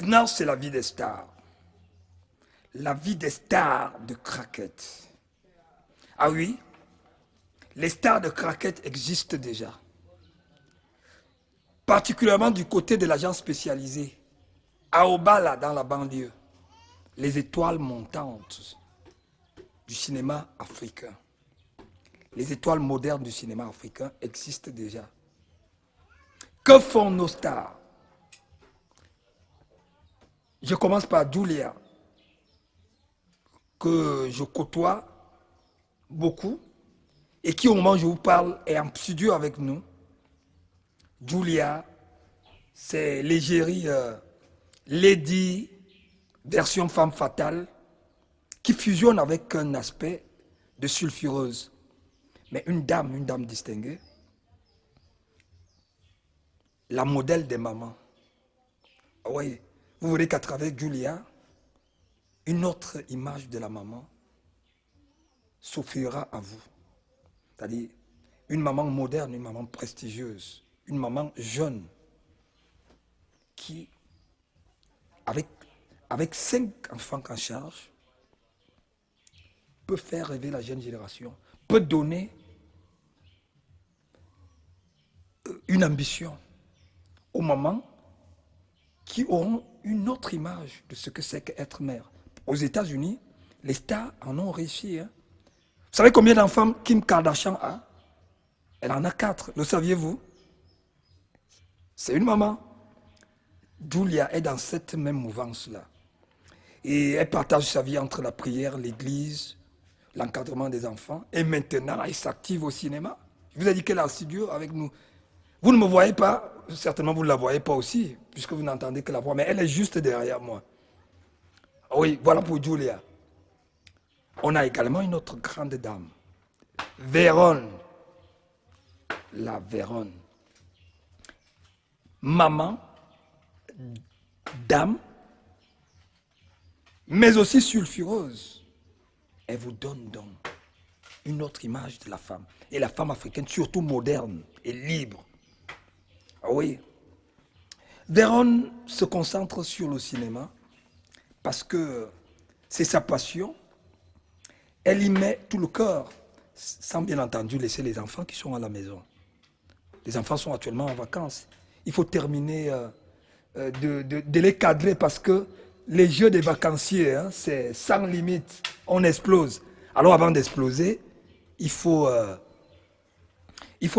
Maintenant, c'est la vie des stars. La vie des stars de Craquette. Ah oui, les stars de Craquette existent déjà. Particulièrement du côté de l'agence spécialisée. À Obala, dans la banlieue. Les étoiles montantes du cinéma africain. Les étoiles modernes du cinéma africain existent déjà. Que font nos stars? Je commence par Julia, que je côtoie beaucoup et qui, au moment où je vous parle, est en studio avec nous. Julia, c'est l'égérie Lady, version femme fatale, qui fusionne avec un aspect de sulfureuse. Mais une dame distinguée, la modèle des mamans. Ah oui, vous verrez qu'à travers Julia, une autre image de la maman s'offrira à vous. C'est-à-dire une maman moderne, une maman prestigieuse, une maman jeune qui, avec 5 enfants en charge, peut faire rêver la jeune génération, peut donner une ambition aux mamans qui auront une autre image de ce que c'est qu'être mère. Aux États-Unis, les stars en ont réussi. Hein. Vous savez combien d'enfants Kim Kardashian a? Elle en a 4, le saviez-vous? C'est une maman. Julia est dans cette même mouvance-là. Et elle partage sa vie entre la prière, l'église, l'encadrement des enfants. Et maintenant, elle s'active au cinéma. Je vous ai dit qu'elle est en studio avec nous. Vous ne me voyez pas, certainement vous ne la voyez pas aussi, puisque vous n'entendez que la voix, mais elle est juste derrière moi. Oui, voilà pour Julia. On a également une autre grande dame, Véronne. La Véronne. Maman, dame, mais aussi sulfureuse. Elle vous donne donc une autre image de la femme. Et la femme africaine, surtout moderne et libre. Ah oui. Véronne se concentre sur le cinéma parce que c'est sa passion. Elle y met tout le cœur, sans bien entendu laisser les enfants qui sont à la maison. Les enfants sont actuellement en vacances. Il faut terminer de les cadrer parce que les jeux des vacanciers, hein, c'est sans limite. On explose. Alors avant d'exploser, il faut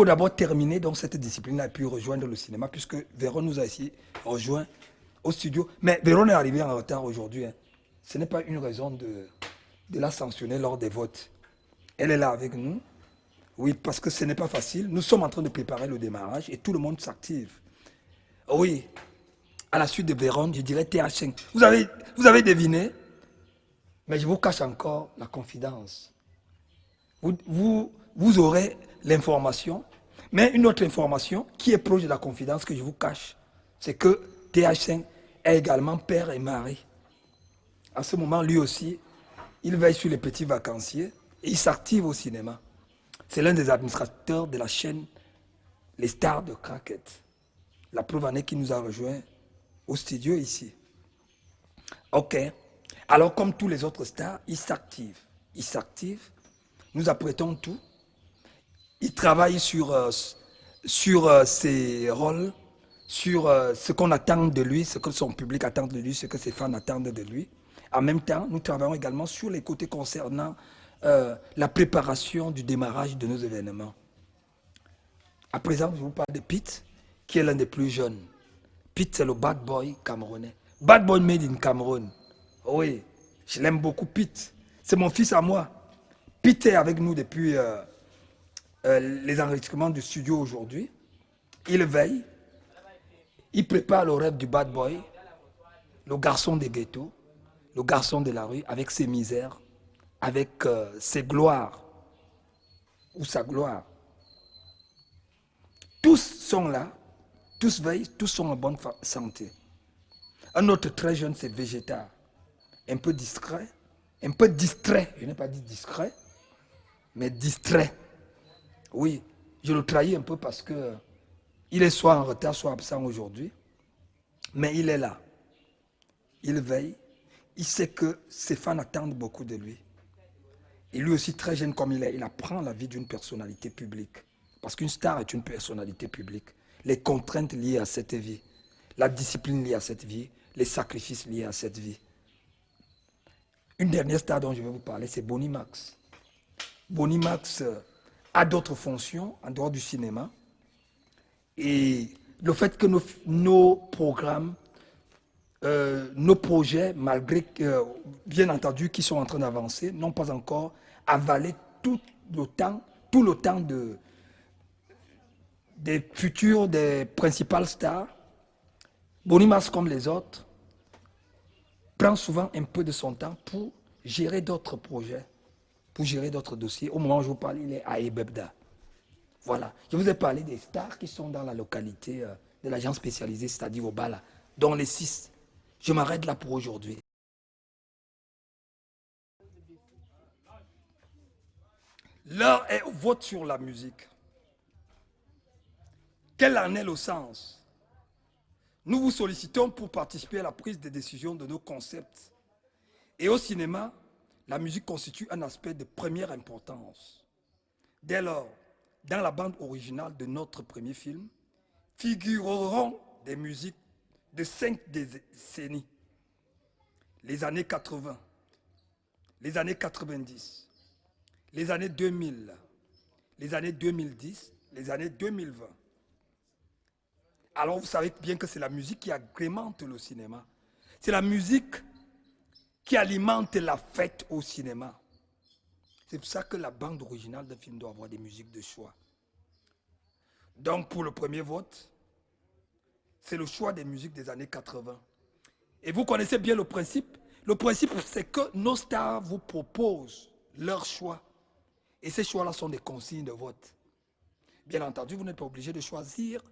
d'abord terminer donc, cette discipline-là et puis rejoindre le cinéma puisque Véron nous a ici rejoint au studio. Mais Véron est arrivé en retard aujourd'hui. Hein. Ce n'est pas une raison de la sanctionner lors des votes. Elle est là avec nous. Oui, parce que ce n'est pas facile. Nous sommes en train de préparer le démarrage et tout le monde s'active. Oui, à la suite de Véron, je dirais TH5. Vous avez deviné, mais je vous cache encore la confidence. Vous aurez l'information, mais une autre information qui est proche de la confidence que je vous cache, c'est que TH5 est également père et mari. À ce moment, lui aussi, il veille sur les petits vacanciers et il s'active au cinéma. C'est l'un des administrateurs de la chaîne Les Stars de Craquette. La preuve en est qu'il nous a rejoint au studio ici. Ok. Alors, comme tous les autres stars, il s'active. Il s'active. Nous apprêtons tout. Il travaille sur ses rôles, sur ce qu'on attend de lui, ce que son public attend de lui, ce que ses fans attendent de lui. En même temps, nous travaillons également sur les côtés concernant la préparation du démarrage de nos événements. À présent, je vous parle de Pete, qui est l'un des plus jeunes. Pete, c'est le bad boy camerounais. Bad boy made in Cameroun. Oui, je l'aime beaucoup, Pete. C'est mon fils à moi. Pete est avec nous depuis les enregistrements du studio aujourd'hui. Il veille. Il prépare le rêve du bad boy, le garçon des ghettos, le garçon de la rue, avec ses misères, avec ses gloires, ou sa gloire. Tous sont là, tous veillent, tous sont en bonne santé. Un autre très jeune, c'est Végéta, un peu discret, un peu distrait, je n'ai pas dit discret, mais distrait. Oui, je le trahis un peu parce que il est soit en retard, soit absent aujourd'hui, mais il est là. il veille, il sait que ses fans attendent beaucoup de lui. Et lui aussi, très jeune comme il est, il apprend la vie d'une personnalité publique. Parce qu'une star est une personnalité publique. Les contraintes liées à cette vie, la discipline liée à cette vie, les sacrifices liés à cette vie. Une dernière star dont je vais vous parler, c'est Bonnie Max. Bonnie Max a d'autres fonctions en dehors du cinéma. Et le fait que nos programmes, nos projets, malgré bien entendu qui sont en train d'avancer, n'ont pas encore avalé tout le temps des futurs, des principales stars. Bonnie Max, comme les autres, prend souvent un peu de son temps pour gérer d'autres projets, pour gérer d'autres dossiers. Au moment où je vous parle, il est à Ebebda. Voilà. Je vous ai parlé des stars qui sont dans la localité de l'agence spécialisée, c'est-à-dire au Bala, dont les 6. Je m'arrête là pour aujourd'hui. L'heure est au vote sur la musique. Quel en est le sens? Nous vous sollicitons pour participer à la prise de décision de nos concepts. Et au cinéma, la musique constitue un aspect de première importance. Dès lors, dans la bande originale de notre premier film, figureront des musiques de 5 décennies. Les années 80, les années 90, les années 2000, les années 2010, les années 2020. Alors vous savez bien que c'est la musique qui agrémente le cinéma. C'est la musique qui alimente la fête au cinéma. C'est pour ça que la bande originale d'un film doit avoir des musiques de choix. Donc pour le premier vote, c'est le choix des musiques des années 80. Et vous connaissez bien le principe. Le principe, c'est que nos stars vous proposent leurs choix. Et ces choix-là sont des consignes de vote. Bien entendu, vous n'êtes pas obligé de choisir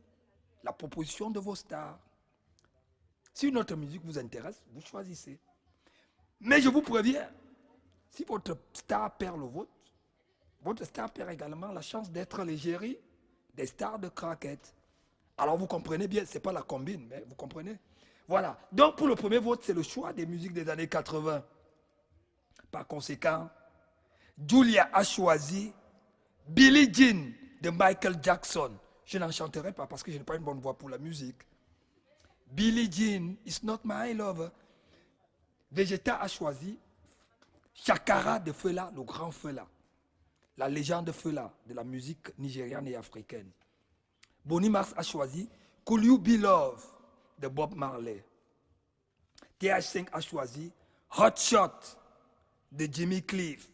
la proposition de vos stars. Si une autre musique vous intéresse, vous choisissez. Mais je vous préviens, si votre star perd le vote, votre star perd également la chance d'être l'égérie des stars de craquettes. Alors vous comprenez bien, ce n'est pas la combine, mais vous comprenez. Voilà. Donc pour le premier vote, c'est le choix des musiques des années 80. Par conséquent, Julia a choisi Billie Jean de Michael Jackson. Je n'en chanterai pas parce que je n'ai pas une bonne voix pour la musique. Billie Jean is not my lover. Vegeta a choisi Chakara de Fela, le grand Fela. La légende Fela de la musique nigériane et africaine. Bonnie Max a choisi Could You Be Love de Bob Marley. TH5 a choisi Hot Shot de Jimmy Cliff.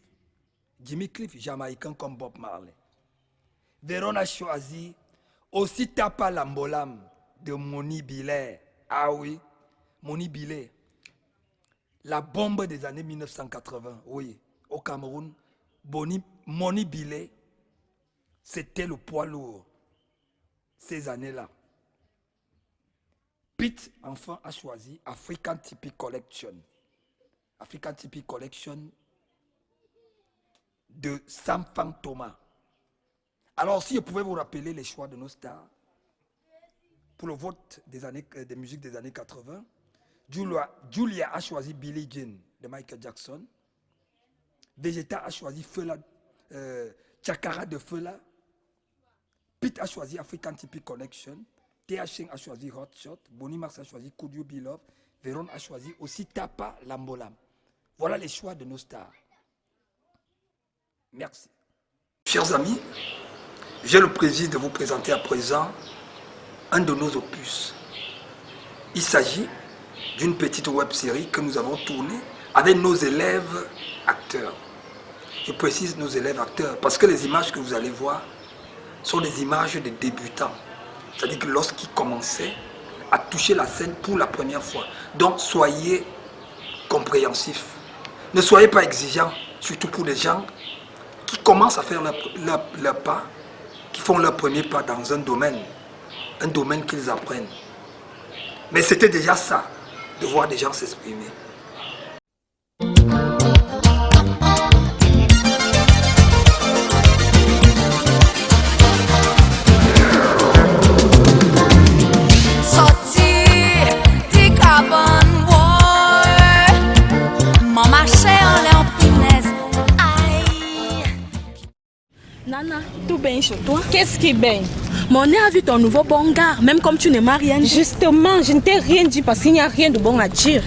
Jimmy Cliff, jamaïcain comme Bob Marley. Véron a choisi Aussi Tapa Lambolam de Moni Billet. Ah oui, Moni Billet. La bombe des années 1980, oui, au Cameroun, Moni Billet, c'était le poids lourd ces années-là. Pete, enfin, a choisi African Typic Collection. African Typic Collection de Sam Fang Thomas. Alors, si je pouvais vous rappeler les choix de nos stars, pour le vote des musiques des années 80, Julia a choisi Billie Jean de Michael Jackson. Vegeta a choisi Fela, Chakara de Fela. Pete a choisi African Typic Connection. TH5 a choisi Hot Shot. Bonnie Max a choisi Could You Be Love. Véron a choisi aussi Tapa Lambolam. Voilà les choix de nos stars. Merci. Chers amis, j'ai le plaisir de vous présenter à présent un de nos opus. Il s'agit d'une petite web-série que nous avons tournée avec nos élèves acteurs. Je précise nos élèves acteurs parce que les images que vous allez voir sont des images de débutants. C'est-à-dire que lorsqu'ils commençaient à toucher la scène pour la première fois. Donc soyez compréhensifs. Ne soyez pas exigeants, surtout pour les gens qui commencent à faire leur pas, qui font leur premier pas dans un domaine qu'ils apprennent. Mais c'était déjà ça, de voir des gens s'exprimer. Sorti, the carbon war. fâché, on est en punaise. Aïe. Nana, tout bien chez toi? Qu'est-ce qui est bien? Mon nez a vu ton nouveau bon gars, même comme tu ne m'as rien dit. Justement, je ne t'ai rien dit parce qu'il n'y a rien de bon à dire.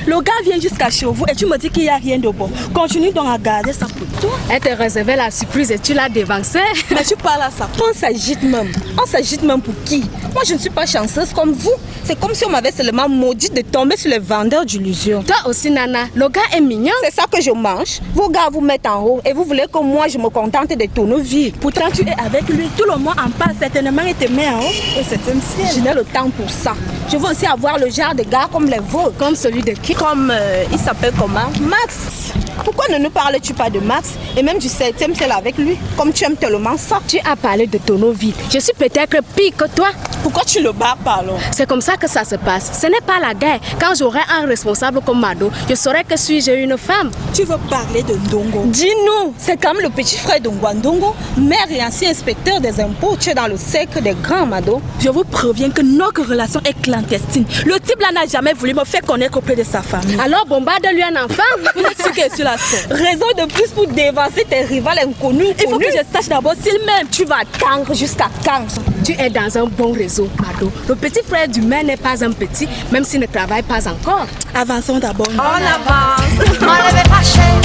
Le gars vient jusqu'à chez vous et tu me dis qu'il n'y a rien de bon. Continue donc à garder ça pour toi. Elle te réservait la surprise et tu l'as dévancée. Mais tu parles à ça. On s'agite même. On s'agite même pour qui? Moi, je ne suis pas chanceuse comme vous. C'est comme si on m'avait seulement maudit de tomber sur les vendeurs d'illusions. Toi aussi, Nana, le gars est mignon. C'est ça que je mange. Vos gars vous mettent en haut et vous voulez que moi, je me contente de tournevis. Pourtant, tu es avec lui. Tout le monde en parle certainement et te met en haut. Et c'est un ciel. Je n'ai le temps pour ça. Je veux aussi avoir le genre de gars comme les vôtres. Comme celui de qui? Comme, il s'appelle comment? Max. Pourquoi ne nous parles-tu pas de Max et même du 7e ciel avec lui, comme tu aimes tellement ça? Tu as parlé de Tonovi. Je suis peut-être pire que toi. Pourquoi tu le bats pas alors? C'est comme ça que ça se passe. Ce n'est pas la guerre. Quand j'aurai un responsable comme Mado, je saurai que suis-je une femme. Tu veux parler de Ndongo? Dis-nous, c'est comme le petit frère de Ndongo, maire et ancien inspecteur des impôts. Tu es dans le cercle des grands, Mado. Je vous préviens que notre relation est clandestine. Le type là n'a jamais voulu me faire connaître auprès de sa famille. Alors bombarde-lui un enfant. Vous êtes sûr que je suis la seule? Raison de plus pour dévancer tes rivales inconnus. Il faut que je sache d'abord s'il m'aime. Tu vas attendre jusqu'à quand? Tu es dans un bon réseau, Mado. Le petit frère du maire n'est pas un petit, même s'il ne travaille pas encore. Avançons d'abord. On avance. On l'avait fâché.